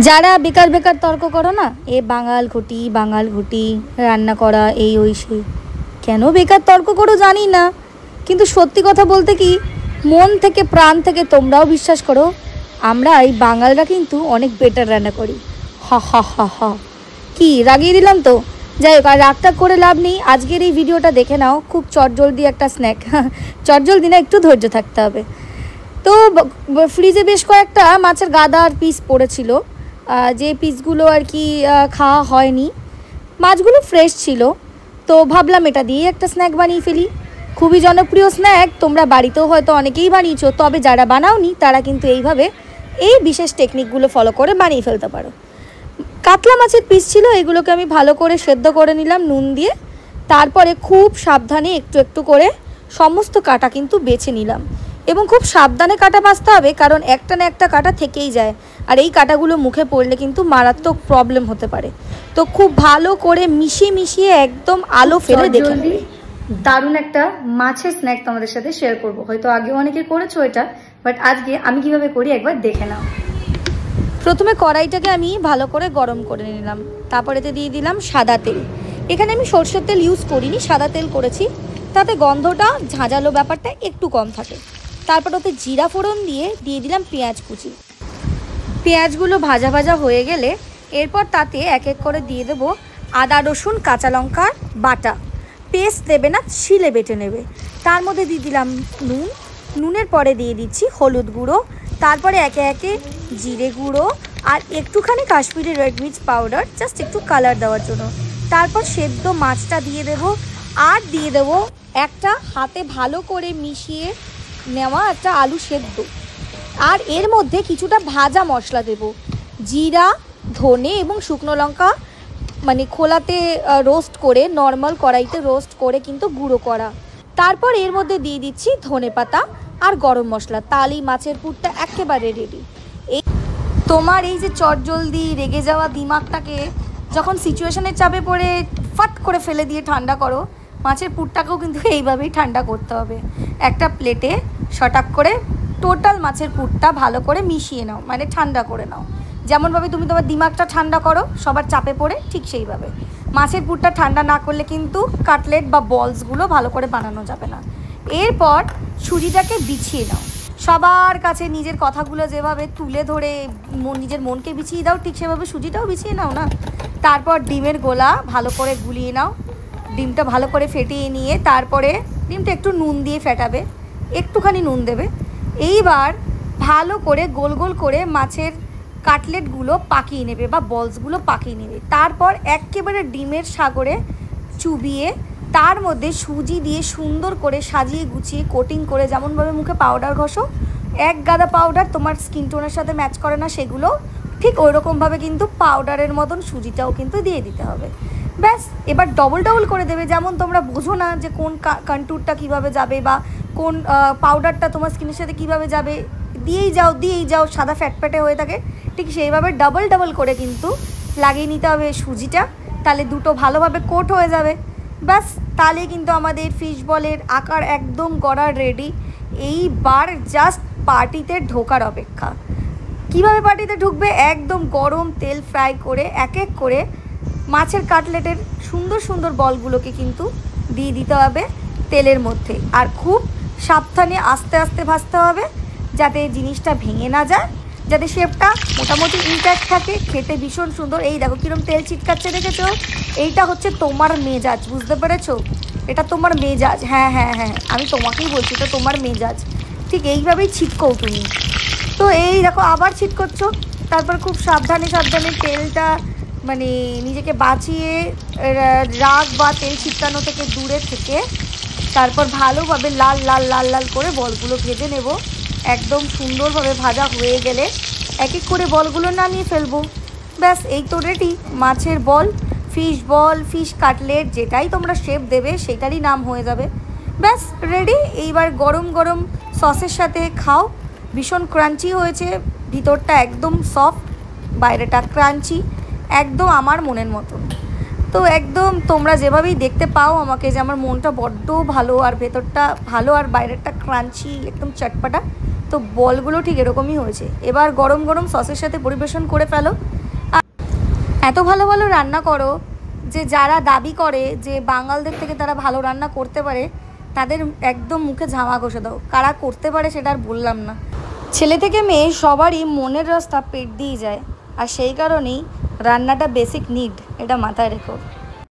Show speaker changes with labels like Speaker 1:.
Speaker 1: যারা বেকার বেকার তর্ক করো না, এ বাঙাল ঘটি রান্না করা এই ওই সেই, কেন বেকার তর্ক করো জানি না, কিন্তু সত্যি কথা বলতে কি মন থেকে প্রাণ থেকে তোমরাও বিশ্বাস করো, আমরা এই বাঙালরা কিন্তু অনেক বেটার রান্না করি। হা হা হা হা, কি রাগিয়ে দিলাম তো? যাই হোক, আর রাগটা করে লাভ নেই। আজকের এই ভিডিওটা দেখে নাও, খুব চটজলদি একটা স্ন্যাক। চটজলদি না, একটু ধৈর্য থাকতে হবে। তো ফ্রিজে বেশ কয়েকটা মাছের গাদা আর পিস পড়েছিল, যে পিসগুলো আর কি খাওয়া হয়নি। মাছগুলো ফ্রেশ ছিল, তো ভাবলাম এটা দিয়ে একটা স্ন্যাক বানিয়ে ফেলি। খুবই জনপ্রিয় স্ন্যাক, তোমরা বাড়িতেও হয়তো অনেকেই বানিয়েছো, তবে যারা বানাওনি তারা কিন্তু এইভাবে এই বিশেষ টেকনিকগুলো ফলো করে বানিয়ে ফেলতে পারো। কাতলা মাছের পিস ছিল, এগুলোকে আমি ভালো করে সেদ্ধ করে নিলাম নুন দিয়ে। তারপরে খুব সাবধানে একটু একটু করে সমস্ত কাঁটা কিন্তু বেছে নিলাম, এবং খুব সাবধানে কাঁটা বাছতে হবে, কারণ একটা না একটা কাঁটা থেকেই যায়, আর এই কাঁটাগুলো মুখে পড়লে কিন্তু মারাত্মক প্রবলেম হতে পারে। তো খুব ভালো করে মিশিয়ে একদম আলো ফেলে দেখে নিই। দারুণ একটা মাছের স্ন্যাক তোমাদের সাথে শেয়ার করব। হয়তো আগেও অনেকে করেছো এটা, বাট আজকে আমি কিভাবে করি একবার দেখে নাও। প্রথমে কড়াইটাকে আমি ভালো করে গরম করে নিলাম, তারপরেতে দিয়ে দিলাম সাদা তেল। এখানে আমি সরষের তেল ইউজ করিনি, সাদা তেল করেছি, তাতে গন্ধটা ঝাঁঝালো ব্যাপারটা একটু কম থাকে। তারপর ওতে জিরা ফোড়ন দিয়ে দিলাম পেঁয়াজ কুচি। পেঁয়াজগুলো ভাজা ভাজা হয়ে গেলে এরপর তাতে এক এক করে দিয়ে দেবো আদা রসুন কাঁচা লঙ্কার বাটা। পেস্ট দেবে না, শিলে বেটে নেবে। তার মধ্যে দিয়ে দিলাম নুনের পরে দিয়ে দিচ্ছি হলুদ গুঁড়ো, তারপরে একে একে জিরে গুঁড়ো আর একটুখানি কাশ্মীরি রেড মির্চ পাউডার, জাস্ট একটু কালার দেওয়ার জন্য। তারপর সেদ্ধ মাছটা দিয়ে দেবো, আর দিয়ে দেবো একটা হাতে ভালো করে মিশিয়ে নেওয়া একটা আলু সেদ্ধ। আর এর মধ্যে কিছুটা ভাজা মশলা দেব, জিরা ধনে এবং শুকনো লঙ্কা, মানে খোলাতে রোস্ট করে, নর্মাল কড়াইতে রোস্ট করে কিন্তু গুঁড়ো করা। তারপর এর মধ্যে দিয়ে দিচ্ছি ধনেপাতা আর গরম মশলা, তাহলেই মাছের পুরটা একেবারে রেডি। এই তোমার এই যে চটজলদি রেগে যাওয়া দিমাগটাকে যখন সিচুয়েশনের চাপে পড়ে ফাট করে ফেলে দিয়ে ঠান্ডা করো, মাছের পুরটাকেও কিন্তু এইভাবেই ঠান্ডা করতে হবে। একটা প্লেটে শটাক করে টোটাল মাছের পুরটা ভালো করে মিশিয়ে নাও, মানে ঠান্ডা করে নাও। যেমনভাবে তুমি তোমার দিমাগটা ঠান্ডা করো সবার চাপে পড়ে, ঠিক সেইভাবে মাছের পুরটা ঠান্ডা না করলে কিন্তু কাটলেট বা বলসগুলো ভালো করে বানানো যাবে না। এরপর ছুরিটাকে বিছিয়ে নাও, সবার কাছে নিজের কথাগুলো যেভাবে তুলে ধরে নিজের মনকে বিছিয়ে দাও, ঠিক সেভাবে সুজিটাও বিছিয়ে নাও না। তারপর ডিমের গোলা ভালো করে গুলিয়ে নাও, ডিমটা ভালো করে ফেটিয়ে নিয়ে তারপরে ডিমটা একটু নুন দিয়ে ফেটাবে, একটুখানি নুন দেবে। এইবার ভালো করে গোল গোল করে মাছের কাটলেটগুলো পাকিয়ে নেবে বা বলসগুলো পাকিয়ে নেবে। তারপর একেবারে ডিমের সাগরে চুবিয়ে তার মধ্যে সুজি দিয়ে সুন্দর করে সাজিয়ে গুছিয়ে কোটিং করে, যেমনভাবে মুখে পাউডার ঘষো, এক গাদা পাউডার তোমার স্কিন টোনের সাথে ম্যাচ করে না সেগুলো, ঠিক ওই রকমভাবে কিন্তু পাউডারের মতন সুজিটাও কিন্তু দিয়ে দিতে হবে। ব্যাস, এবার ডবল করে দেবে, যেমন তোমরা বোঝো না যে কোন কন্ট্যুরটা কীভাবে যাবে বা কোন পাউডারটা তোমার স্কিনের সাথে কীভাবে যাবে, দিয়েই যাও সাদা ফ্যাটপ্যাটে হয়ে থাকে, ঠিক সেইভাবে ডবল করে কিন্তু লাগিয়ে নিতে হবে সুজিটা, তাহলে দুটো ভালোভাবে কোট হয়ে যাবে। ব্যাস, তাহলে কিন্তু আমাদের ফিশ বলের আকার একদম গড়ার রেডি। এইবার জাস্ট পার্টিতে ঢোকার অপেক্ষা। কিভাবে পার্টিতে ঢুকবে? একদম গরম তেল ফ্রাই করে এক এক করে মাছের কাটলেটের সুন্দর বলগুলোকে কিন্তু দিয়ে দিতে হবে তেলের মধ্যে, আর খুব সাবধানে আস্তে আস্তে ভাজতে হবে, যাতে জিনিসটা ভেঙে না যায়, যাতে শেপটা মোটামুটি ইনট্যাক্ট থাকে, খেতে ভীষণ সুন্দর। এই দেখো কীরকম তেল ছিটকাচ্ছে, দেখেছো? এইটা হচ্ছে তোমার মেজাজ, বুঝতে পেরেছো? এটা তোমার মেজাজ, হ্যাঁ, আমি তোমাকেই বলছি, এটা তোমার মেজাজ, ঠিক এইভাবেই ছিটকো তুমি। তো এই দেখো আবার ছিটকোচ্ছো, তারপর খুব সাবধানে তেলটা মানে নিজেকে বাঁচিয়ে রাগ বা তেল ছিটকানো থেকে দূরে থেকে তারপর ভালোভাবে লাল করে বলগুলো ভেজে নেব। একদম সুন্দরভাবে ভাজা হয়ে গেলে এক এক করে বলগুলো নামিয়ে ফেলবো। ব্যাস, এই তো রেডি মাছের বল, ফিশ বল, ফিশ কাটলেট, যেটাই তোমরা শেপ দেবে সেটারই নাম হয়ে যাবে। ব্যাস রেডি। এইবার গরম সসের সাথে খাও। ভীষণ ক্রাঞ্চি হয়েছে, ভিতরটা একদম সফট, বাইরেটা ক্রাঞ্চি, একদম আমার মনের মতন। তো একদম তোমরা যেভাবেই দেখতে পাও আমাকে, যে আমার মনটা বড্ড ভালো আর ভেতরটা ভালো আর বাইরেরটা ক্রাঞ্চি, একদম চটপাটা, তো বলগুলো ঠিক এরকমই হয়েছে। এবার গরম গরম সসের সাথে পরিবেশন করে ফেলো। আর এত ভালো ভালো রান্না করো যে যারা দাবি করে যে বাঙালদের থেকে তারা ভালো রান্না করতে পারে, তাদের একদম মুখে ঝামা ঘষে দাও। কারা করতে পারে সেটা আর বললাম না। ছেলে থেকে মেয়ে সবারই মনের রাস্তা পেট দিয়ে যায়, আর সেই কারণেই রান্নাটা বেসিক নিড, এটা মাথায় রেখো।